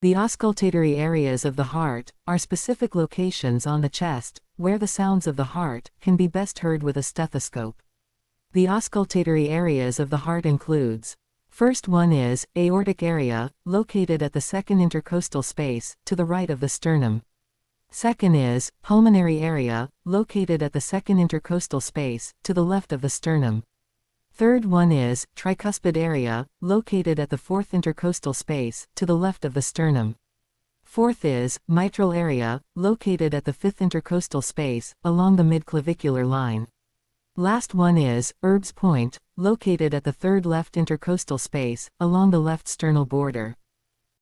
The auscultatory areas of the heart are specific locations on the chest where the sounds of the heart can be best heard with a stethoscope. The auscultatory areas of the heart includes: first one is aortic area, located at the second intercostal space to the right of the sternum. Second is pulmonary area, located at the second intercostal space to the left of the sternum. Third one is tricuspid area, located at the fourth intercostal space to the left of the sternum. Fourth is mitral area, located at the fifth intercostal space along the mid-clavicular line. Last one is Erb's point, located at the third left intercostal space along the left sternal border.